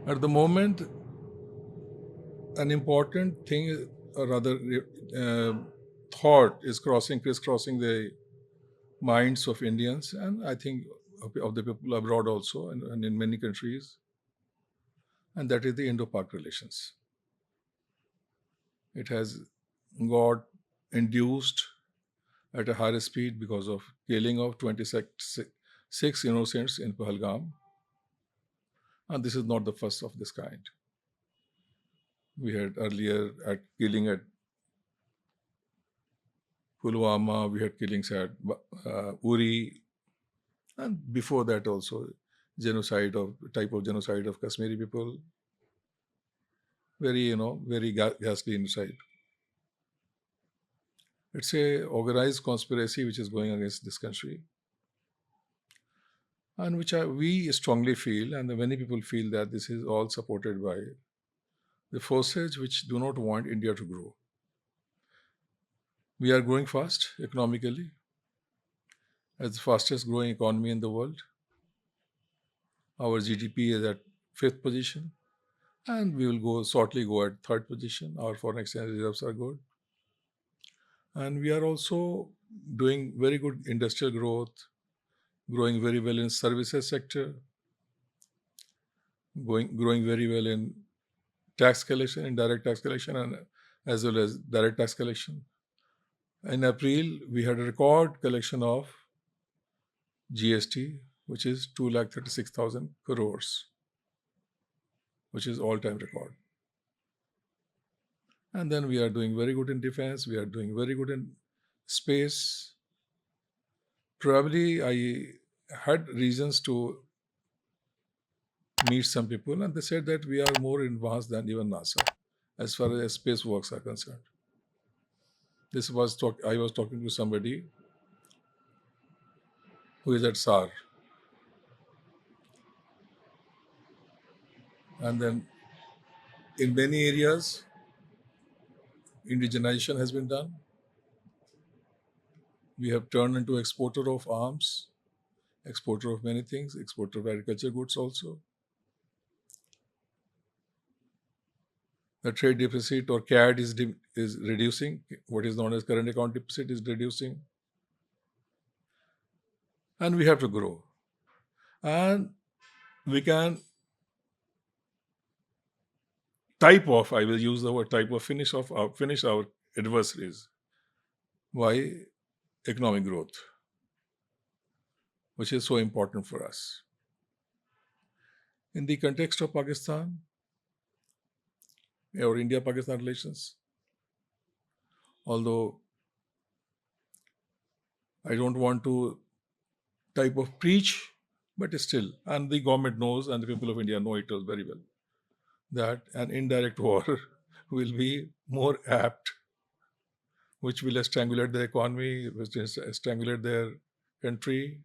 At the moment, an important thing, or rather, uh, thought is crisscrossing the minds of Indians, and I think of the people abroad also, and in many countries, and that is the Indo-Pak relations. It has got induced at a higher speed because of killing of 26 innocents in Pahalgam, and this is not the first of this kind. We had earlier at killing at Pulwama, we had killings at Uri, and before that also type of genocide of Kashmiri people. Very very ghastly inside. It's a organized conspiracy which is going against this country, and we strongly feel, and many people feel that this is all supported by the forces which do not want India to grow. We are growing fast economically, as the fastest growing economy in the world. Our GDP is at fifth position, and we will shortly go at third position. Our foreign exchange reserves are good, and we are also doing very good industrial growth, growing very well in services sector, growing very well in tax collection, indirect tax collection, and as well as direct tax collection. In April, we had a record collection of GST, which is 2,36,000 crores, which is all-time record. And then we are doing very good in defense. We are doing very good in space. Probably I had reasons to meet some people, and they said that we are more advanced than even NASA as far as space works are concerned. I was talking to somebody who is at SAR, and then in many areas, indigenization has been done. We have turned into exporter of arms, exporter of many things, exporter of agriculture goods also. The trade deficit or CAD is reducing. What is known as current account deficit is reducing. And we have to grow. And we can I will use the word type of, finish our adversaries. Why? Economic growth, which is so important for us. In the context of Pakistan or India-Pakistan relations, although I don't want to type of preach, but still, and the government knows and the people of India know it very well, that an indirect war will be more apt, which will strangulate the economy, which will strangulate their country,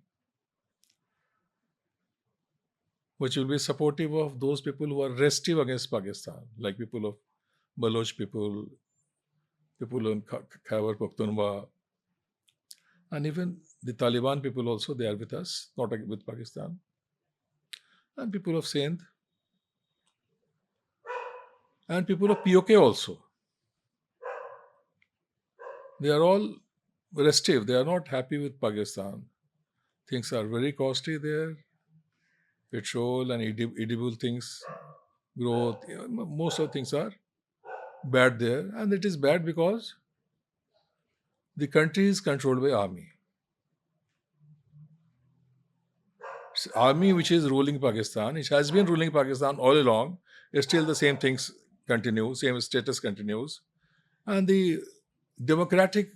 which will be supportive of those people who are restive against Pakistan, like people of Baloch people in Khyber Pakhtunkhwa, and even the Taliban people also, they are with us, not with Pakistan, and people of Sindh, and people of POK also. They are all restive. They are not happy with Pakistan. Things are very costly there. Petrol and edible things, growth, most of things are bad there. And it is bad because the country is controlled by army. It's army which is ruling Pakistan. It has been ruling Pakistan all along. Still the same things continue, same status continues. And the democratic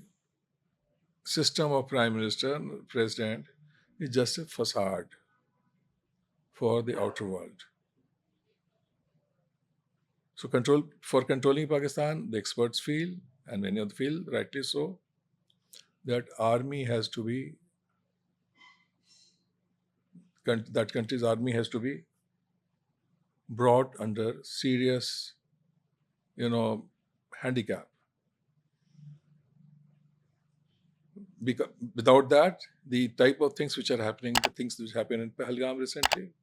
system of prime minister and president is just a facade for the outer world. So controlling Pakistan, the experts feel, and many of them feel rightly so, that that country's army has to be brought under serious, handicap. Because without that, the type of things which are happening, the things which happened in Pahalgam recently,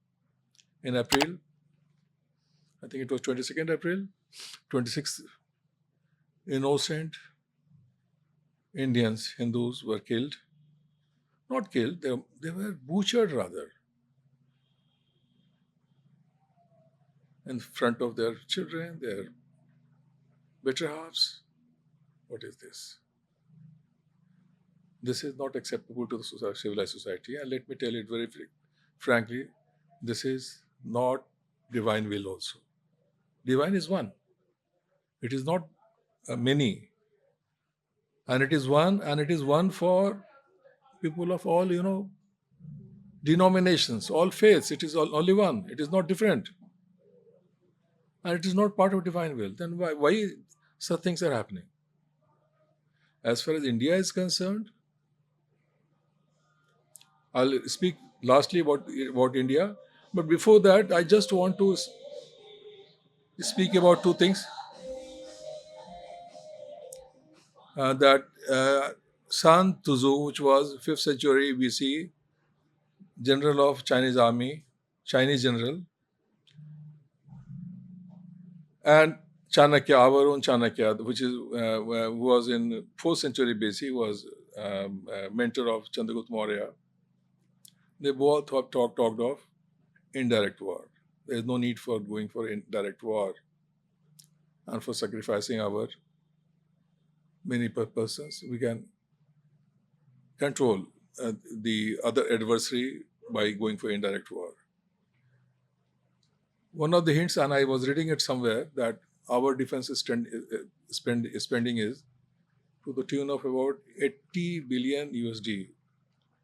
in April, I think it was 22nd April, 26th, innocent Indians, Hindus were killed. Not killed, they were butchered rather in front of their children, their better halves. What is this? This is not acceptable to the civilized society. And let me tell it very frankly, this is not divine will also. Divine is one. It is not many. And it is one for people of all, denominations, all faiths. It is only one. It is not different. And it is not part of divine will. Then why such things are happening? As far as India is concerned, I'll speak lastly about India. But before that, I just want to speak about two things. That San Tzu, which was 5th century BC, general of Chinese army, Chinese general, and Chanakya, our own Chanakya, which is who was in 4th century BC, was mentor of Chandragupta Maurya. They both have talked of indirect war. There is no need for going for indirect war and for sacrificing our many persons. We can control the other adversary by going for indirect war. One of the hints, and I was reading it somewhere, that our defense spending is to the tune of about 80 billion USD.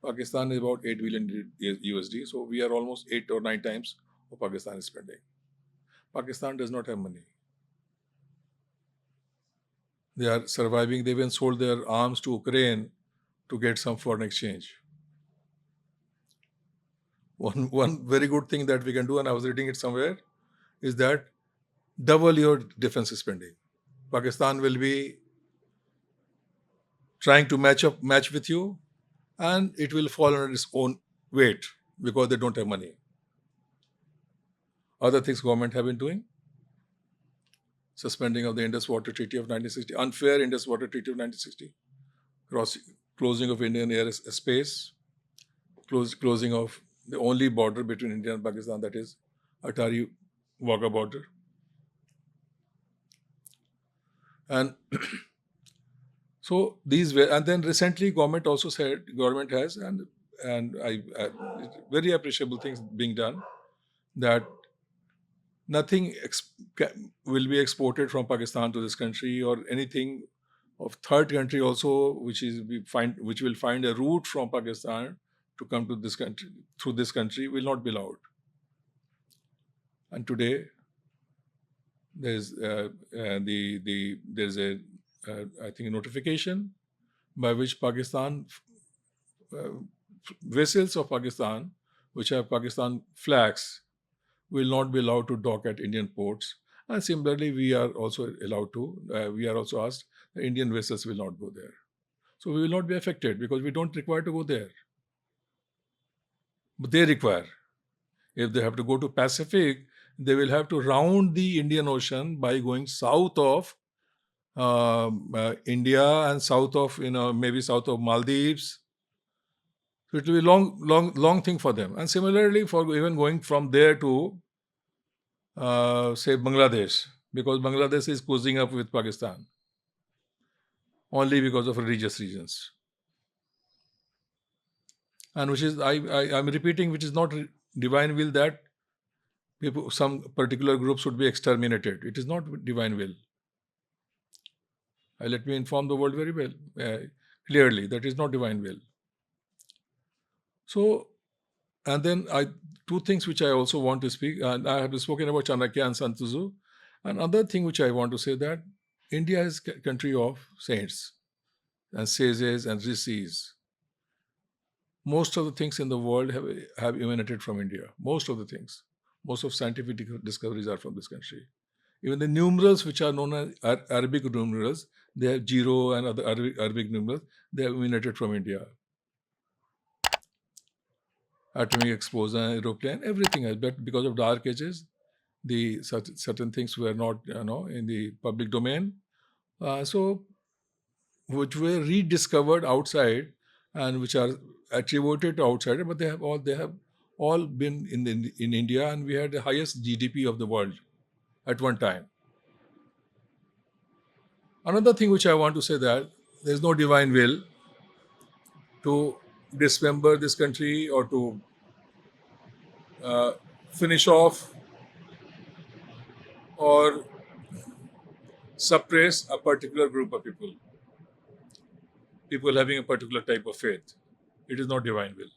Pakistan is about 8 billion USD, so we are almost 8 or 9 times of Pakistan spending. Pakistan does not have money. They are surviving. They even sold their arms to Ukraine to get some foreign exchange. One very good thing that we can do, and I was reading it somewhere, is that double your defense spending. Pakistan will be trying to match with you, and it will fall on its own weight because they don't have money. Other things government have been doing: suspending of the Indus-Water Treaty of 1960, unfair Indus-Water Treaty of 1960, closing of Indian airspace, closing of the only border between India and Pakistan, that is Atari Wagah border. And so these were, and then recently government also said, government has, and very appreciable things being done, that nothing will be exported from Pakistan to this country, or anything of third country also, which will find a route from Pakistan to come to this country through this country, will not be allowed. And today there's there's a I think a notification by which Pakistan vessels of Pakistan which have Pakistan flags will not be allowed to dock at Indian ports. And similarly, we are also asked that Indian vessels will not go there. So we will not be affected because we don't require to go there. But they require. If they have to go to Pacific, they will have to round the Indian Ocean by going south of India and south of, maybe south of Maldives. So it will be long thing for them. And similarly, for even going from there to, say, Bangladesh, because Bangladesh is closing up with Pakistan only because of religious reasons. And which is, I'm repeating, which is not divine will that some particular groups should be exterminated. It is not divine will. Let me inform the world very well, clearly, that is not divine will. So, and then two things which I also want to speak, and I have spoken about Chanakya and San Tzu. Another thing which I want to say, that India is a country of saints and sages and rishis. Most of the things in the world have emanated from India. Most of the things. Most of scientific discoveries are from this country. Even the numerals which are known as Arabic numerals, they have zero and other Arabic numerals, they have emanated from India. Atomic explosion, aeroplane, everything else. But because of dark ages, The certain things were not, in the public domain. So which were rediscovered outside and which are attributed to outsider, but they have all been in India, and we had the highest GDP of the world at one time. Another thing which I want to say, that there's no divine will to dismember this country or to uh, finish off or suppress a particular group of people having a particular type of faith. It is not divine will.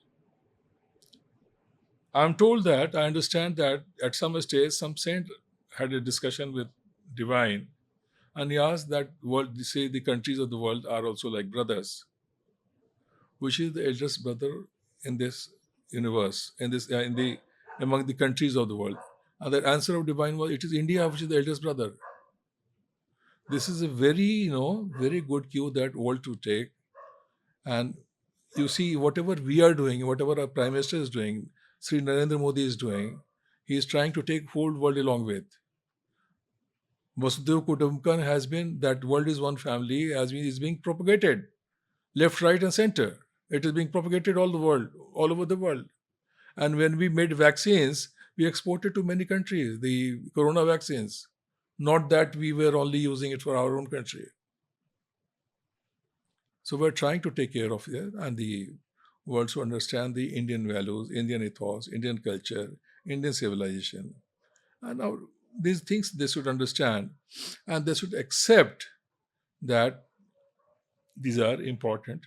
I'm told that I understand that at some stage, some saint had a discussion with divine, and he asked that world, say the countries of the world are also like brothers, which is the eldest brother in this universe, in the among the countries of the world. And the answer of divine was, it is India which is the eldest brother. This is a very, very good cue that world to take. And you see, whatever we are doing, whatever our Prime Minister is doing, Sri Narendra Modi is doing, he is trying to take whole world along with. Vasudev Kutumbakam has been, that world is one family, is being propagated left, right, and center. It is being propagated all the world, all over the world. And when we made vaccines, we exported to many countries, the corona vaccines. Not that we were only using it for our own country. So we're trying to take care of it, and the world to understand the Indian values, Indian ethos, Indian culture, Indian civilization. And now these things they should understand, and they should accept that these are important.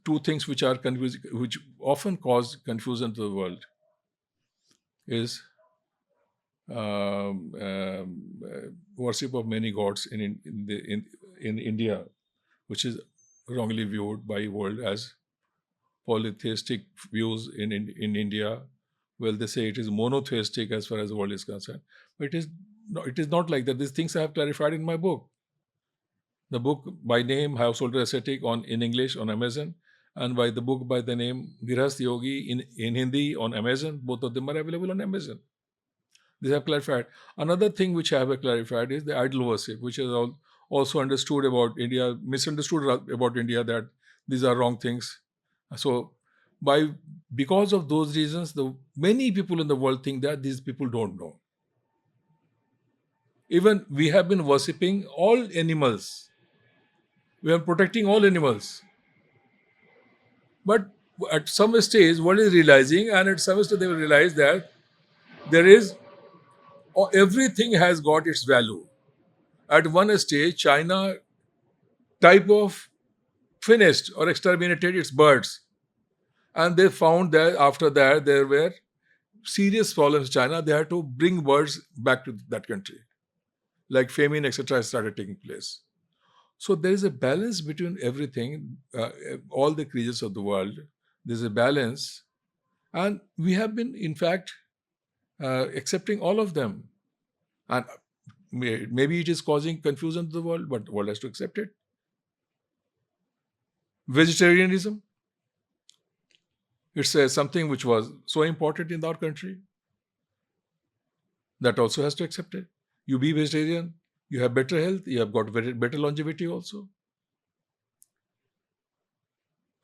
Two things which are confusing, which often cause confusion to the world, is worship of many gods in India, which is wrongly viewed by world as polytheistic views in India. Well, they say it is monotheistic as far as the world is concerned. But it is not like that. These things I have clarified in my book. The book by name Householder Ascetic in English on Amazon, and by the book by the name Girhast Yogi in Hindi on Amazon. Both of them are available on Amazon. These have clarified. Another thing which I have clarified is the idol worship, which is also understood about India, misunderstood about India, that these are wrong things. So, because of those reasons, the many people in the world think that these people don't know. Even we have been worshipping all animals. We are protecting all animals. But at some stage, one is realizing, and at some stage they will realize that there is everything has got its value. At one stage, China type of finished or exterminated its birds, and they found that after that there were serious problems in China. They had to bring birds back to that country, like famine, etc., started taking place. So there is a balance between everything, all the creatures of the world. There's a balance, and we have been, in fact, accepting all of them. And maybe it is causing confusion to the world, but the world has to accept it. Vegetarianism, it's something which was so important in our country, that also has to accept it. You be vegetarian, you have better health, you have got better longevity also.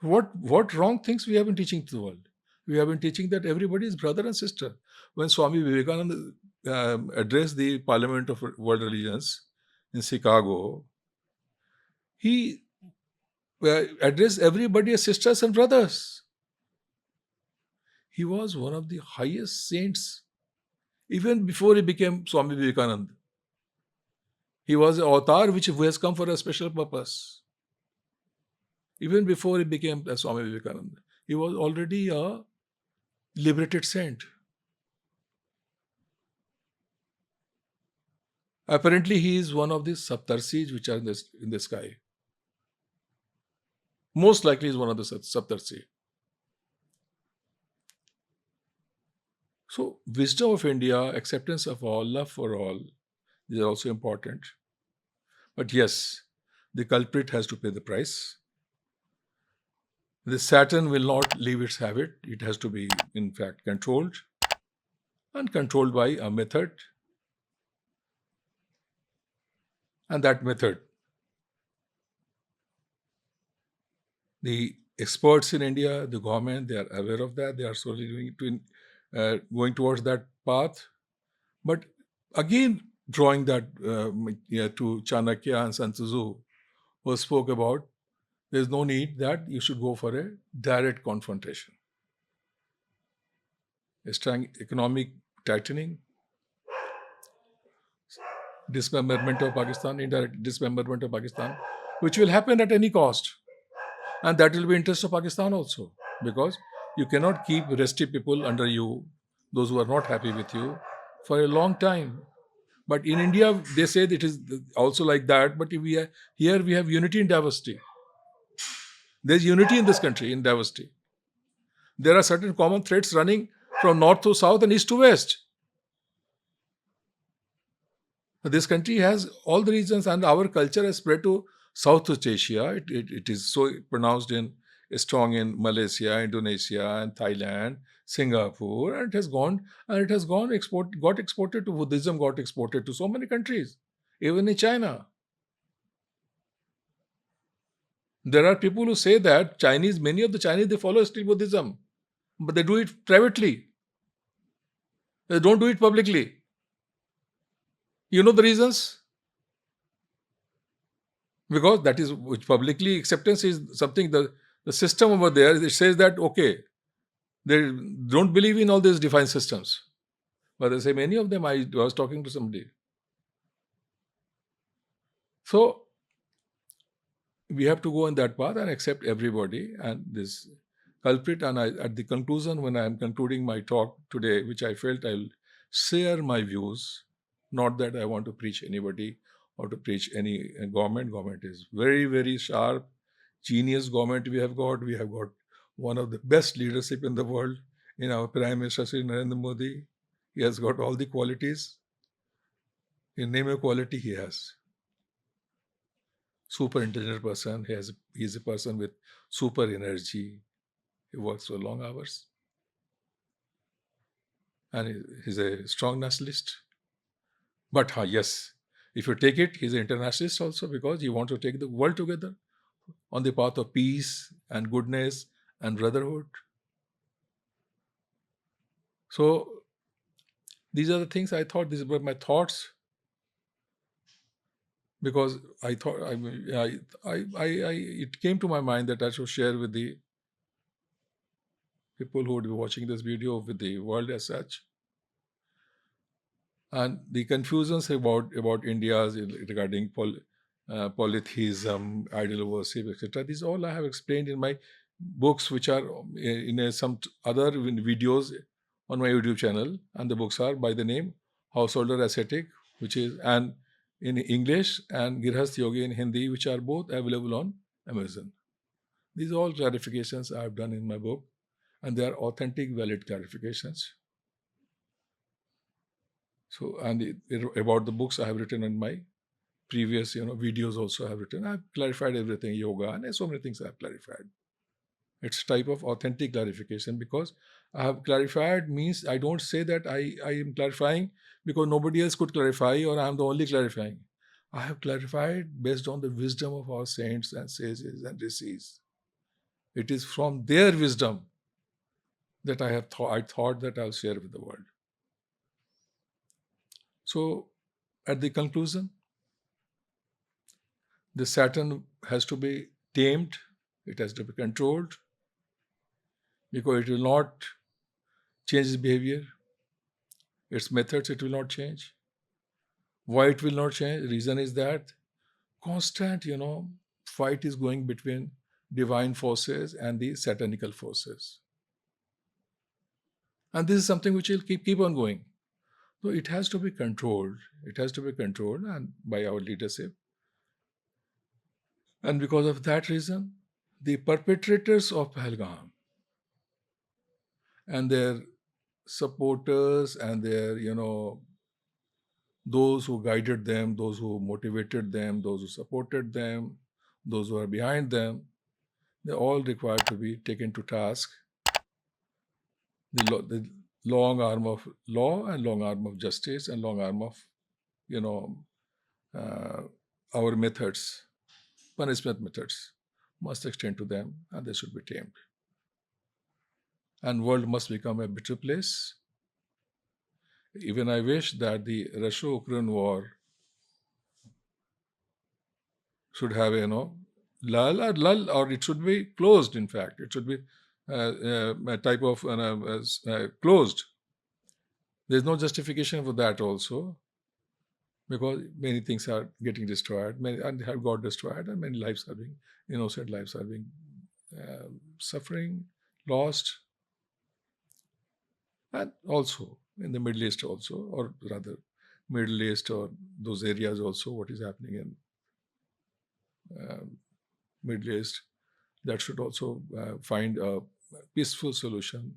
What wrong things we have been teaching to the world? We have been teaching that everybody is brother and sister. When Swami Vivekananda addressed the Parliament of World Religions in Chicago, he addressed everybody as sisters and brothers. He was one of the highest saints even before he became Swami Vivekananda. He was an avatar who has come for a special purpose. Even before he became a Swami Vivekananda, he was already a liberated saint. Apparently, he is one of the Saptarshis which are in the sky. Most likely, he is one of the Saptarshi. So, wisdom of India, acceptance of all, love for all, is also important. But yes, the culprit has to pay the price. The Saturn will not leave its habit. It has to be, in fact, controlled. and controlled by a method. And that method, the experts in India, the government, they are aware of that. They are slowly going towards that path. But again, drawing that yeah, to Chanakya and Sun Tzu, who spoke about there's no need that you should go for a direct confrontation. A strong economic tightening, dismemberment of Pakistan, indirect dismemberment of Pakistan, which will happen at any cost. And that will be interest of Pakistan also, because you cannot keep restive people under you, those who are not happy with you, for a long time. But in India, they say it is also like that. But if here we have unity in diversity. There's unity in this country in diversity. There are certain common threads running from north to south and east to west. This country has all the regions, and our culture has spread to Southeast Asia. It is so pronounced in strong in Malaysia, Indonesia, and Thailand, Singapore, and it has gone got exported to Buddhism, got exported to so many countries, even in China. There are people who say that many of the Chinese, they follow still Buddhism, but they do it privately. They don't do it publicly. You know the reasons? Because that is which publicly acceptance is something the system over there, it says that okay, they don't believe in all these defined systems. But they say many of them, I was talking to somebody. So we have to go in that path and accept everybody and this culprit. And at the conclusion, when I am concluding my talk today, which I felt I'll share my views, not that I want to preach anybody or to preach any government. Government is very, very sharp, genius government we have got. We have got one of the best leadership in the world in our Prime Minister, Sri Narendramodi. He has got all the qualities. In name of quality, he has. Super intelligent person. He is a person with super energy. He works for long hours. And he's a strong nationalist. But yes, if you take it, he's an internationalist also because he wants to take the world together on the path of peace and goodness and brotherhood. So these are the things I thought. These were my thoughts because I thought it came to my mind that I should share with the people who would be watching this video, with the world as such. And the confusions about India's regarding polytheism, idol worship, etc. These all I have explained in my books, which are in some other videos on my YouTube channel, and the books are by the name Householder Ascetic, which is and in English, and Girhast Yogi in Hindi, which are both available on Amazon. These are all clarifications I have done in my book, and they are authentic, valid clarifications. So, and about the books I have written in my previous, videos also I have written. I have clarified everything, yoga, and so many things I have clarified. It's type of authentic clarification because I have clarified means I don't say that I am clarifying because nobody else could clarify or I am the only clarifying. I have clarified based on the wisdom of our saints and sages and rishis. It is from their wisdom that I thought that I'll share with the world. So, at the conclusion, the Saturn has to be tamed, it has to be controlled, because it will not change its behavior, its methods, it will not change. Why it will not change? Reason is that constant, fight is going between divine forces and the satanical forces. And this is something which will keep on going. So it has to be controlled. It has to be controlled and by our leadership. And because of that reason, the perpetrators of Pahalgam and their supporters and their, those who guided them, those who motivated them, those who supported them, those who are behind them, they're all required to be taken to task. The long arm of law and long arm of justice and long arm of, you know, uh, our methods, punishment methods must extend to them and they should be tamed. And world must become a better place. Even I wish that the Russia-Ukraine war should have, lull, or it should be closed. In fact, it should be a type of closed. There's no justification for that also, because many things are getting destroyed, many and have got destroyed, and many lives are being, innocent lives are being suffering, lost, and also in the Middle East also, or rather, Middle East or those areas also, what is happening in Middle East, that should also find a peaceful solution.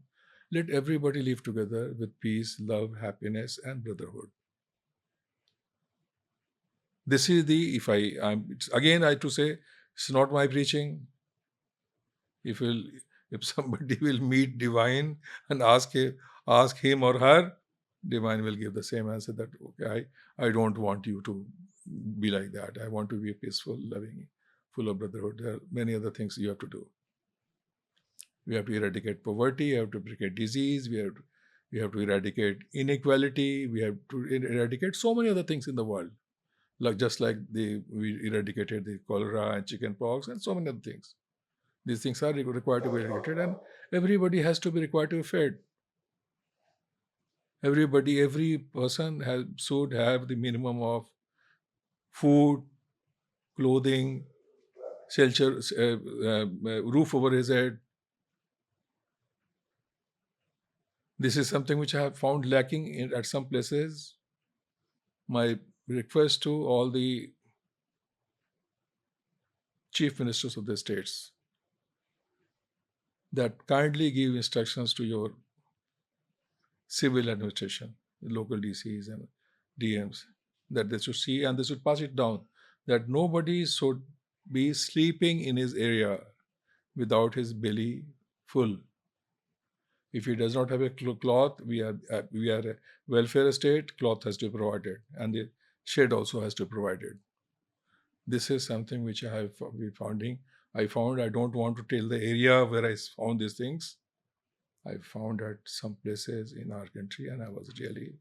Let everybody live together with peace, love, happiness, and brotherhood. This is the, if again, I have to say, it's not my preaching. If will, if somebody will meet divine and ask him or her, divine will give the same answer that, okay, I don't want you to be like that. I want to be peaceful, loving, full of brotherhood. There are many other things you have to do. We have to eradicate poverty, we have to eradicate disease, we have to eradicate inequality, we have to eradicate so many other things in the world. Like just like we eradicated the cholera and chicken pox and so many other things. These things are required to be eradicated, and everybody has to be required to be fed. Every person should have the minimum of food, clothing, shelter, roof over his head. This is something which I have found lacking at some places. My request to all the chief ministers of the states that kindly give instructions to your civil administration, local DCs and DMs, that they should see and they should pass it down, that nobody should be sleeping in his area without his belly full. If he does not have a cloth, we are a welfare state. Cloth has to be provided, and the shed also has to be provided. This is something which I have been finding. I found, I don't want to tell the area where I found these things. I found at some places in our country, and I was really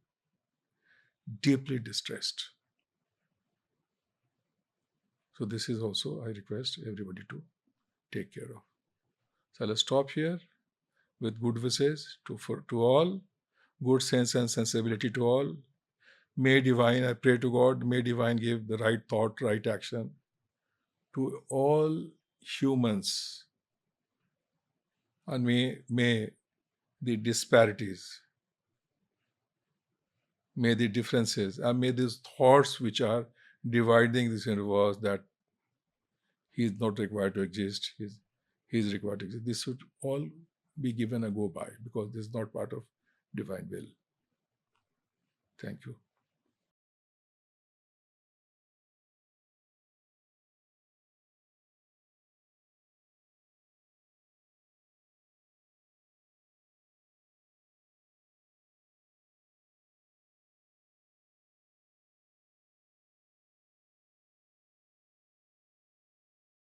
deeply distressed. So this is also, I request everybody to take care of. So let's stop here with good wishes to all, good sense and sensibility to all. May divine, I pray to God, may divine give the right thought, right action to all humans, and may the disparities, may the differences, and may these thoughts which are dividing this universe, that he is not required to exist, he is required to exist. This should all be given a go by, because this is not part of divine will. Thank you.